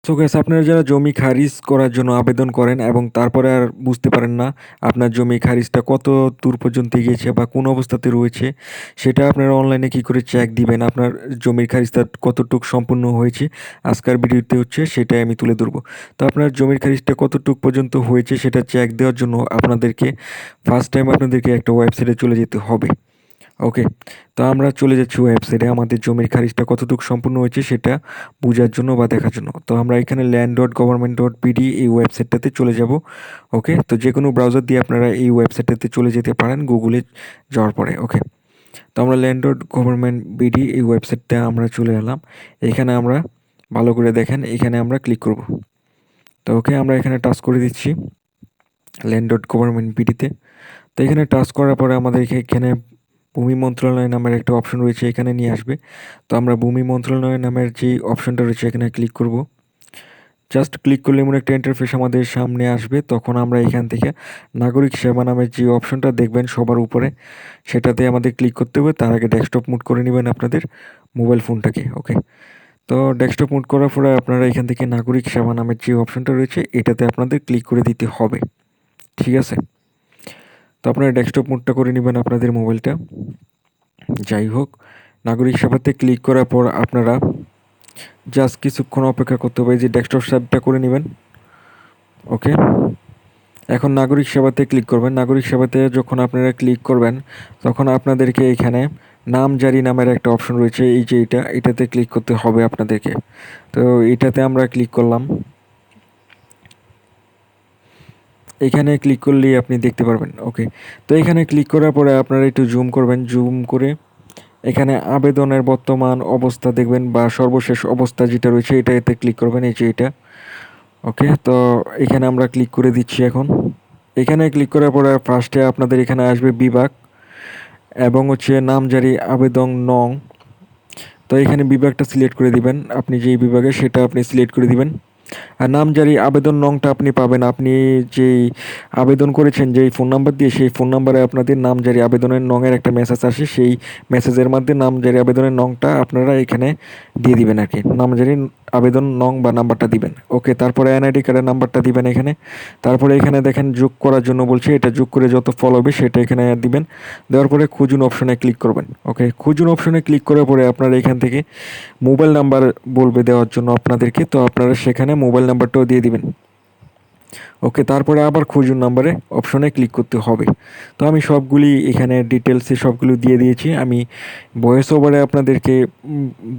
So guys, আপনারা যারা জমি খারিজ করার জন্য আবেদন করেন এবং তারপরে আর বুঝতে পারেন না আপনার জমি খারিজটা কত দূর পর্যন্ত গিয়েছে বা কোন অবস্থাতে রয়েছে, সেটা আপনারা অনলাইনে কি করে চেক দিবেন, আপনার জমির খারিজটা কতটুকু সম্পূর্ণ হয়েছে, আজকের ভিডিওতে হচ্ছে সেটাই আমি তুলে ধরবো। তো আপনার জমির খারিজটা কতটুকু পর্যন্ত হয়েছে সেটা চেক দেওয়ার জন্য আপনাদেরকে ফার্স্ট টাইম আপনাদেরকে একটা ওয়েবসাইটে চলে যেতে হবে। ওকে, তো আমরা চলে যাচ্ছি ওয়েবসাইটে আমাদের জমির খারিজটা কতটুকু সম্পূর্ণ হয়েছে সেটা বোঝার জন্য বা দেখার জন্য। তো আমরা এখানে land.government.pd এই ওয়েবসাইটটাতে চলে যাব। ওকে, তো যে কোনো ব্রাউজার দিয়ে আপনারা এই ওয়েবসাইটটাতে চলে যেতে পারেন গুগলে যাওয়ার পরে। ওকে, তো আমরা land.government.pd এই ওয়েবসাইটটা আমরা চলে এলাম। এখানে আমরা ভালো করে দেখেন, এখানে আমরা ক্লিক করব। তো ওকে, আমরা এখানে টাচ করে দিচ্ছি land.government.pd-তে। তো এখানে টাচ করার পরে আমাদের এখানে ভূমি মন্ত্রণালয় নামের একটা অপশন রয়েছে, এখানে নিয়ে আসবে। তো আমরা ভূমি মন্ত্রণালয় নামের যে অপশনটা রয়েছে এখানে ক্লিক করব। জাস্ট ক্লিক করলে এমন একটা ইন্টারফেস আমাদের সামনে আসবে। তখন আমরা এখান থেকে নাগরিক সেবা নামের যে অপশনটা দেখবেন সবার উপরে, সেটাতে আমাদের ক্লিক করতে হবে। তার আগে ডেস্কটপ মুড করে নেবেন আপনাদের মোবাইল ফোনটাকে। ওকে, তো ডেস্কটপ মুড করার পরে আপনারা এখান থেকে নাগরিক সেবা নামের যে অপশনটা রয়েছে এটাতে আপনাদের ক্লিক করে দিতে হবে। ঠিক আছে, তো আপনারা ডেস্কটপ মুডটা করে নেবেন আপনাদের মোবাইলটা। যাই হোক, নাগরিক সেবাতে ক্লিক করার পর আপনারা জাস্ট কিছুক্ষণ অপেক্ষা করতে হবে, যে ডেস্কটপ সেভটা করে নেবেন। ওকে, এখন নাগরিক সেবাতে ক্লিক করবেন। নাগরিক সেবাতে যখন আপনারা ক্লিক করবেন তখন আপনাদেরকে এখানে নাম জারি নামের একটা অপশন রয়েছে, এই যে এটাতে ক্লিক করতে হবে আপনাদেরকে। তো এটাতে আমরা ক্লিক করলাম। এখানে ক্লিক করলেই আপনি দেখতে পারবেন। ওকে, তো এখানে ক্লিক করার পরে আপনারা একটু জুম করবেন, জুম করে এখানে আবেদনের বর্তমান অবস্থা দেখবেন বা সর্বশেষ অবস্থা যেটা রয়েছে এটাতে ক্লিক করবেন, এই যে এটা। ওকে, তো এখানে আমরা ক্লিক করে দিচ্ছি এখন। এখানে ক্লিক করার পরে ফার্স্টে আপনাদের এখানে আসবে বিভাগ এবং হচ্ছে নামজারি আবেদন নং। তো এখানে বিভাগটা সিলেক্ট করে দিবেন, আপনি যেই বিভাগে সেটা আপনি সিলেক্ট করে দিবেন। আর নামজারি আবেদন নংটা আপনি পাবেন আপনি যেই আবেদন করেছেন যেই ফোন নাম্বার দিয়ে, সেই ফোন নাম্বারে আপনাদের নামজারি আবেদনের নংয়ের একটা মেসেজ আসে, সেই মেসেজের মধ্যে নামজারি আবেদনের নংটা আপনারা এখানে দিয়ে দিবেন আর কি, নামজারি আবেদন নং বা নাম্বারটা দিবেন। ওকে, তারপরে এনআইডি কার্ডের নাম্বারটা দিবেন এখানে। তারপরে এখানে দেখেন যোগ করার জন্য বলছে, এটা যোগ করে যত ফল হবে সেটা এখানে দিবেন। দেওয়ার পরে খুঁজুন অপশনে ক্লিক করবেন। ওকে, খুঁজুন অপশনে ক্লিক করার পরে আপনারা এখান থেকে মোবাইল নাম্বার বলবে দেওয়ার জন্য আপনাদেরকে, তো আপনারা সেখানে মোবাইল নাম্বারটাও দিয়ে দিবেন। ওকে, তারপরে আবার খুঁজুন নাম্বারে অপশনে ক্লিক করতে হবে। তো আমি সবগুলি এখানে ডিটেলসে সবগুলো দিয়ে দিয়েছি, আমি ভয়েস ওভারে আপনাদেরকে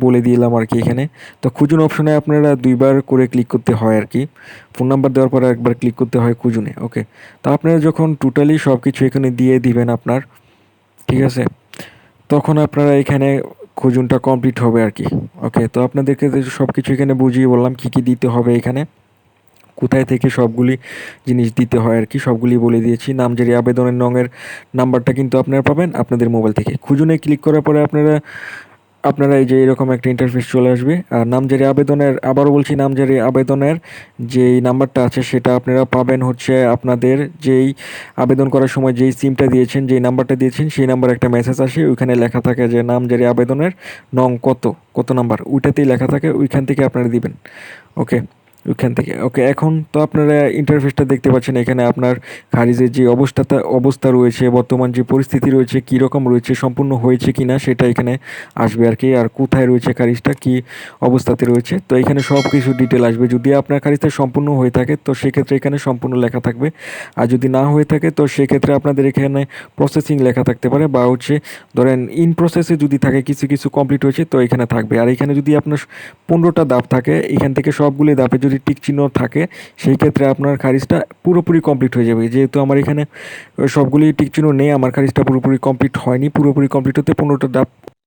বলে দিলাম আর কি এখানে। তো খুঁজুন অপশনে আপনারা দুইবার করে ক্লিক করতে হয় আর কি, ফোন নাম্বার দেওয়ার পরে একবার ক্লিক করতে হয় খুঁজুনে। ওকে, তো আপনারা যখন টোটালি সব কিছু এখানে দিয়ে দিবেন আপনার, ঠিক আছে, তখন আপনারা এখানে খুঁজুনটা কমপ্লিট হবে আর কি। ওকে, তো আপনাদেরকে সব কিছু এখানে বুঝিয়ে বললাম কী কী দিতে হবে এখানে, কোথায় থেকে সবগুলি জিনিস দিতে হয় আর কি, সবগুলি বলে দিয়েছি। নামজারি আবেদনের নংয়ের নাম্বারটা কিন্তু আপনারা পাবেন আপনাদের মোবাইল থেকে। খুঁজুনে ক্লিক করার পরে আপনারা এই যে এরকম একটা ইন্টারফেস চলে আসবে। আর নামজারি আবেদনের, আবারও বলছি, নামজারি আবেদনের যেই নাম্বারটা আছে সেটা আপনারা পাবেন হচ্ছে আপনাদের যেই আবেদন করার সময় যেই সিমটা দিয়েছেন, যেই নাম্বারটা দিয়েছেন সেই নাম্বার একটা মেসেজ আসে, ওইখানে লেখা থাকে যে নামজারি আবেদনের নং কত কত নাম্বার, ওইটাতেই লেখা থাকে, ওইখান থেকে আপনারা দিবেন। ওকে, ওইখান থেকে। ওকে, এখন তো আপনারা ইন্টারফেসটা দেখতে পাচ্ছেন, এখানে আপনার খারিজের যে অবস্থা রয়েছে, বর্তমান যে পরিস্থিতি রয়েছে, কী রকম রয়েছে, সম্পূর্ণ হয়েছে কি না সেটা এখানে আসবে আর কি। আর কোথায় রয়েছে খারিজটা, কী অবস্থাতে রয়েছে, তো এখানে সব কিছু ডিটেল আসবে। যদি আপনার খারিজটা সম্পূর্ণ হয়ে থাকে তো সেক্ষেত্রে এখানে সম্পূর্ণ লেখা থাকবে, আর যদি না হয়ে থাকে তো সেক্ষেত্রে আপনাদের এখানে প্রসেসিং লেখা থাকতে পারে, বা হচ্ছে ধরেন ইন প্রসেসে যদি থাকে, কিছু কিছু কমপ্লিট হয়েছে তো এখানে থাকবে। আর এখানে যদি আপনার 15টা ধাপ থাকে, এখান থেকে সবগুলি ধাপে যদি টিক চিহ্ন থাকে সেই ক্ষেত্রে আপনার খারিজটা পুরোপুরি কমপ্লিট হয়ে যাবে। যেহেতু আমার এখানে সবগুলি টিক চিহ্ন নেই, আমার খারিজটা পুরোপুরি কমপ্লিট হয়নি, পুরোপুরি কমপ্লিট হতে 15টা ধাপ